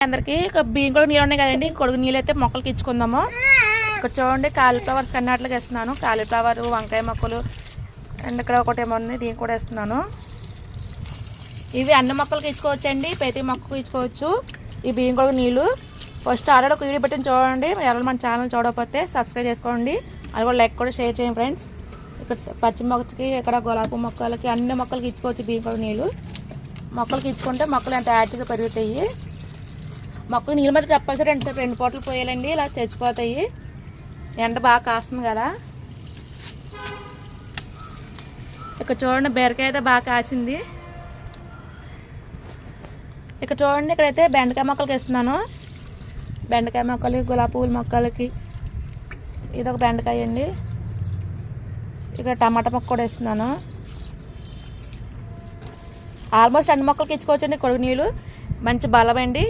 అందరికీ. బియ్యం కూడా నీళ్ళు ఉన్నాయి కదండి, కొడుకు నీళ్ళు అయితే మొక్కలకి ఇచ్చుకుందాము. ఇక్కడ చూడండి కాలీఫ్లవర్స్ కన్నట్లుగా వేస్తున్నాను. కాలీఫ్లవర్, వంకాయ మొక్కలు అండ్ ఇక్కడ ఒకటి ఏమో ఉంది, దీనికి కూడా వేస్తున్నాను. ఇవి అన్ని మొక్కలకి ఇచ్చుకోవచ్చండి, ప్రతి మొక్కకు ఇచ్చుకోవచ్చు. ఈ బియ్యం కూడా నీళ్ళు ఫస్ట్ ఆల్రెడీ ఒక వీడియో పెట్టిన చూడండి. ఎవరు మన ఛానల్ చూడకపోతే సబ్స్క్రైబ్ చేసుకోండి, అది కూడా లైక్ కూడా షేర్ చేయండి ఫ్రెండ్స్. ఇక్కడ పచ్చి మొక్కకి, ఇక్కడ గులాబీ మొక్కలకి, అన్ని మొక్కలకి ఇచ్చుకోవచ్చు బియ్యం కూడా నీళ్ళు. మొక్కలకి ఇచ్చుకుంటే మొక్కలు ఎంత యాక్టివ్గా పెరుగుతాయి. మొక్కలు నీళ్ళు మీద చెప్పాల్సి రెండు పూటలు పోయాలండి, ఇలా చచ్చిపోతాయి. ఎండ బాగా కాస్తుంది కదా. ఇక్కడ చూడండి బీరకాయ అయితే బాగా కాసింది. ఇక్కడ చూడండి ఇక్కడైతే బెండకాయ మొక్కలకి వేస్తున్నాను. బెండకాయ మొక్కలు, గులాబీ పువ్వుల మొక్కలకి ఇదొక బెండకాయ అండి. ఇక్కడ టమాటా మొక్క కూడా వేస్తున్నాను. ఆల్మోస్ట్ అన్ని మొక్కలకి ఇచ్చుకోవచ్చండి కొడుకు నీళ్ళు. మంచి బలం అండి.